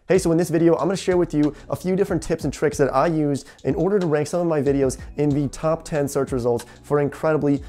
Hey, so in this video, I'm gonna share with you a few different tips and tricks that I used in order to rank some of my videos in the top 10 search results for incredibly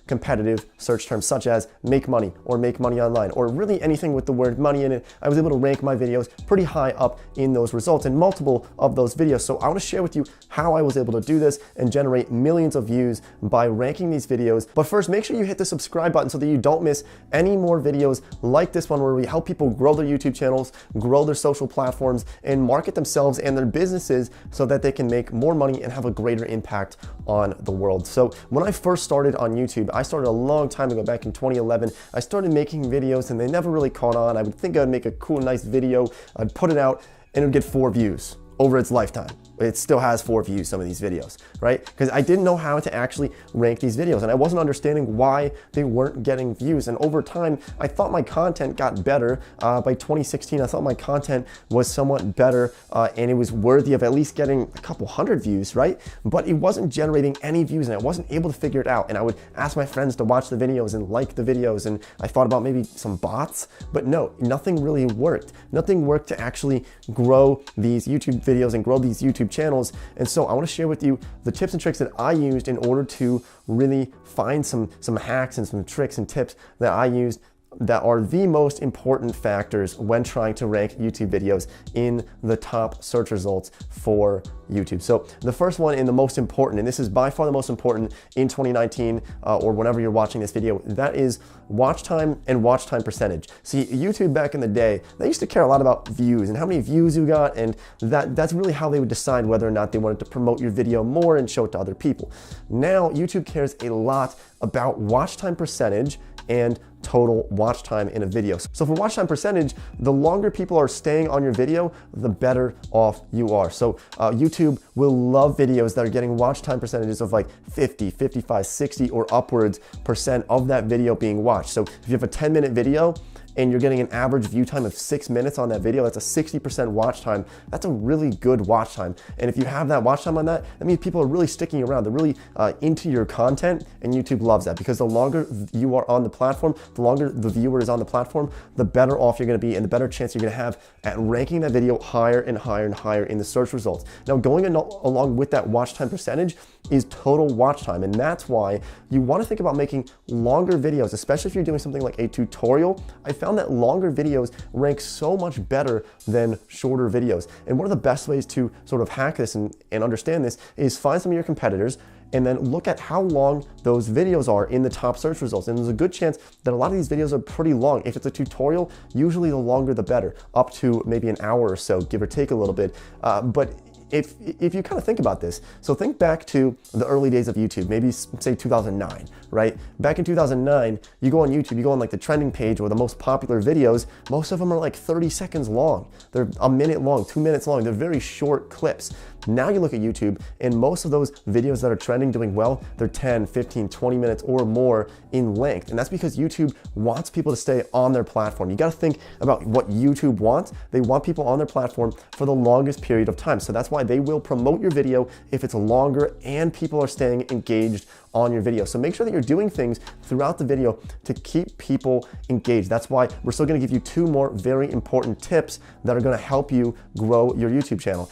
competitive search terms such as make money or make money online or really anything with the word money in it. I was able to rank my videos pretty high up in those results in multiple of those videos. So I wanna share with you how I was able to do this and generate millions of views by ranking these videos. But first, make sure you hit the subscribe button so that you don't miss any more videos like this one where we help people grow their YouTube channels, grow their social platforms, and market themselves and their businesses so that they can make more money and have a greater impact on the world. So when I first started on YouTube, I started a long time ago, back in 2011. I started making videos and they never really caught on. I would think I'd make a cool, nice video, I'd put it out, and it would get 4 views over its lifetime. It still has 4 views, some of these videos, right? Because I didn't know how to actually rank these videos and I wasn't understanding why they weren't getting views. And over time, I thought my content got better. By 2016, I thought my content was somewhat better and it was worthy of at least getting a couple hundred views, right? But it wasn't generating any views and I wasn't able to figure it out. And I would ask my friends to watch the videos and like the videos. And I thought about maybe some bots, but no, nothing really worked. Nothing worked to actually grow these YouTube videos and grow these YouTube channels. And so I want to share with you the tips and tricks that I used in order to really find some hacks and some tricks and tips that I used that are the most important factors when trying to rank YouTube videos in the top search results for YouTube. So the first one and the most important, and this is by far the most important in 2019 or whenever you're watching this video, that is watch time and watch time percentage. See, YouTube back in the day, they used to care a lot about views and how many views you got, and that's really how they would decide whether or not they wanted to promote your video more and show it to other people. Now, YouTube cares a lot about watch time percentage and total watch time in a video. So for watch time percentage, the longer people are staying on your video, the better off you are. So YouTube will love videos that are getting watch time percentages of like 50, 55, 60 or upwards % of that video being watched. So if you have a 10-minute video and you're getting an average view time of 6 minutes on that video, that's a 60% watch time. That's a really good watch time. And if you have that watch time on that, that means people are really sticking around. They're really into your content, and YouTube loves that because the longer you are on the platform, the longer the viewer is on the platform, the better off you're gonna be and the better chance you're gonna have at ranking that video higher and higher and higher in the search results. Now, going along with that watch time percentage is total watch time. And that's why you wanna think about making longer videos, especially if you're doing something like a tutorial. I found that longer videos rank so much better than shorter videos. And one of the best ways to sort of hack this and understand this is find some of your competitors and then look at how long those videos are in the top search results. And there's a good chance that a lot of these videos are pretty long. If it's a tutorial, usually the longer the better, up to maybe an hour or so, give or take a little bit. But if you kind of think about this, so think back to the early days of YouTube, maybe say 2009, right? Back in 2009, you go on YouTube, you go on like the trending page or the most popular videos, most of them are like 30 seconds long. They're a minute long, 2 minutes long. They're very short clips. Now you look at YouTube and most of those videos that are trending, doing well, they're 10, 15, 20 minutes or more in length. And that's because YouTube wants people to stay on their platform. You got to think about what YouTube wants. They want people on their platform for the longest period of time. So that's why they will promote your video if it's longer and people are staying engaged on your video. So make sure that you're doing things throughout the video to keep people engaged. That's why we're still gonna give you 2 more very important tips that are gonna help you grow your YouTube channel.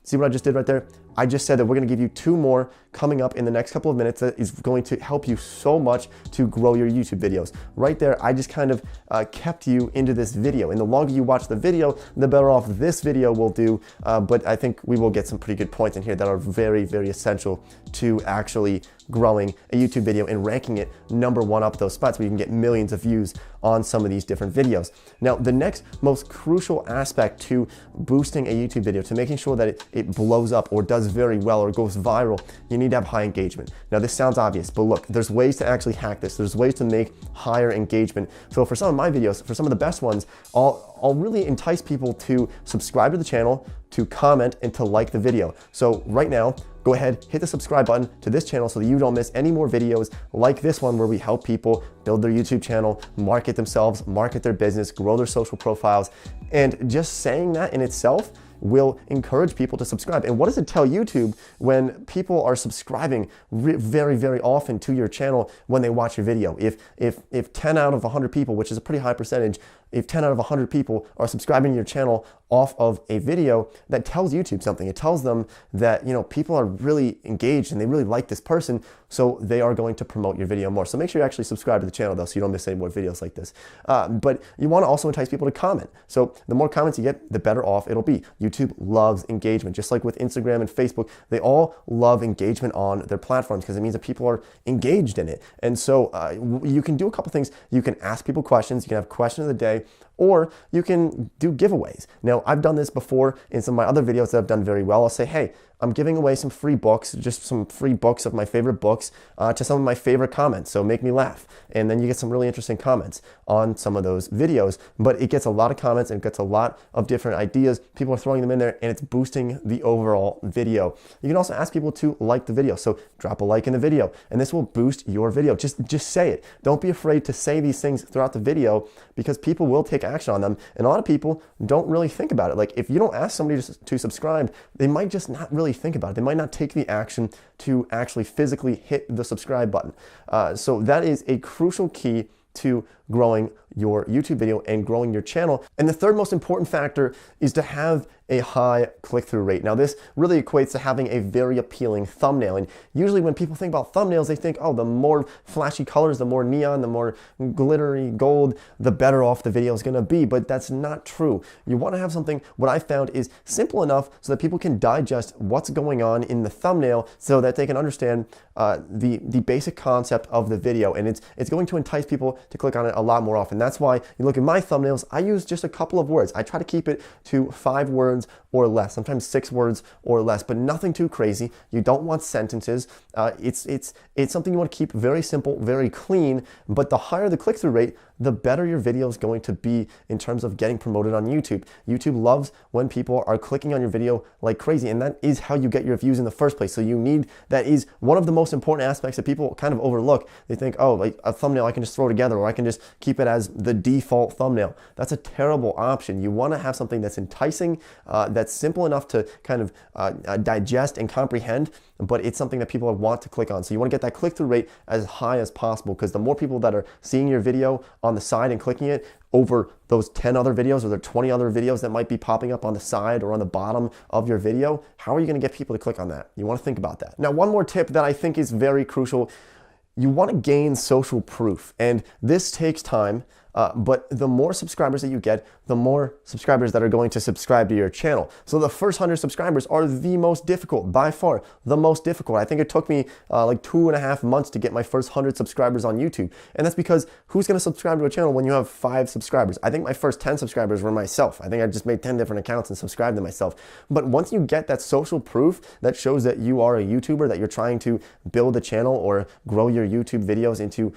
See what I just did right there? I just said that we're gonna give you 2 more coming up in the next couple of minutes that is going to help you so much to grow your YouTube videos. Right there, I just kind of kept you into this video. And the longer you watch the video, the better off this video will do. But I think we will get some pretty good points in here that are very, very essential to actually growing a YouTube video and ranking it #1 up those spots where you can get millions of views on some of these different videos. Now, the next most crucial aspect to boosting a YouTube video, to making sure that it blows up or does very well or goes viral, you need to have high engagement. Now, this sounds obvious, but look, there's ways to actually hack this. There's ways to make higher engagement. So for some of my videos, for some of the best ones, I'll really entice people to subscribe to the channel, to comment, and to like the video. So right now, go ahead, hit the subscribe button to this channel so that you don't miss any more videos like this one where we help people build their YouTube channel, market themselves, market their business, grow their social profiles. And just saying that in itself will encourage people to subscribe. And what does it tell YouTube when people are subscribing very, very often to your channel when they watch your video? If 10 out of 100 people, which is a pretty high percentage, if 10 out of 100 people are subscribing to your channel off of a video, that tells YouTube something. It tells them that, people are really engaged and they really like this person, so they are going to promote your video more. So make sure you actually subscribe to the channel though, so you don't miss any more videos like this. But you want to also entice people to comment. So the more comments you get, the better off it'll be. YouTube loves engagement, just like with Instagram and Facebook. They all love engagement on their platforms because it means that people are engaged in it. And so you can do a couple things. You can ask people questions. You can have question of the day, or you can do giveaways. Now, I've done this before in some of my other videos that I've done very well. I'll say, hey, I'm giving away some free books, just some free books of my favorite books to some of my favorite comments. So make me laugh. And then you get some really interesting comments on some of those videos. But it gets a lot of comments and it gets a lot of different ideas. People are throwing them in there and it's boosting the overall video. You can also ask people to like the video. So drop a like in the video and this will boost your video. Just say it. Don't be afraid to say these things throughout the video because people will take action on them. And a lot of people don't really think about it. Like if you don't ask somebody to subscribe, they might just not really think about it. They might not take the action to actually physically hit the subscribe button. So that is a crucial key to growing your YouTube video and growing your channel. And the third most important factor is to have a high click-through rate. Now this really equates to having a very appealing thumbnail. And usually when people think about thumbnails, they think, oh, the more flashy colors, the more neon, the more glittery gold, the better off the video is gonna be. But that's not true. You wanna have something, what I found is simple enough so that people can digest what's going on in the thumbnail so that they can understand the basic concept of the video. And it's going to entice people to click on it a lot more often. That's why you look at my thumbnails, I use just a couple of words. I try to keep it to 5 words or less, sometimes 6 words or less, but nothing too crazy. You don't want sentences. It's something you want to keep very simple, very clean, but the higher the click-through rate, the better your video is going to be in terms of getting promoted on YouTube. YouTube loves when people are clicking on your video like crazy, and that is how you get your views in the first place. So that is one of the most important aspects that people kind of overlook. They think, oh, like a thumbnail I can just throw together, or I can just keep it as the default thumbnail. That's a terrible option. You want to have something that's enticing, that's simple enough to kind of digest and comprehend, but it's something that people want to click on. So you want to get that click-through rate as high as possible, because the more people that are seeing your video on the side and clicking it over those 10 other videos or the 20 other videos that might be popping up on the side or on the bottom of your video, how are you going to get people to click on that? You want to think about that. Now, one more tip that I think is very crucial. You want to gain social proof, and this takes time. But the more subscribers that you get, the more subscribers that are going to subscribe to your channel. So the first 100 subscribers are the most difficult, by far the most difficult. I think it took me like 2.5 months to get my first 100 subscribers on YouTube. And that's because who's going to subscribe to a channel when you have 5 subscribers? I think my first 10 subscribers were myself. I think I just made 10 different accounts and subscribed to myself. But once you get that social proof that shows that you are a YouTuber, that you're trying to build a channel or grow your YouTube videos into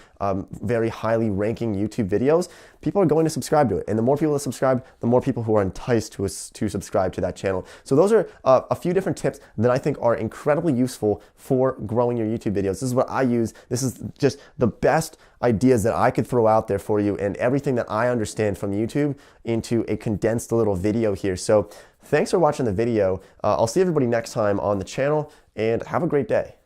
very highly ranking YouTube videos, people are going to subscribe to it. And the more people that subscribe, the more people who are enticed to subscribe to that channel. So those are a few different tips that I think are incredibly useful for growing your YouTube videos. This is what I use. This is just the best ideas that I could throw out there for you, and everything that I understand from YouTube into a condensed little video here. So thanks for watching the video. I'll see everybody next time on the channel, and have a great day.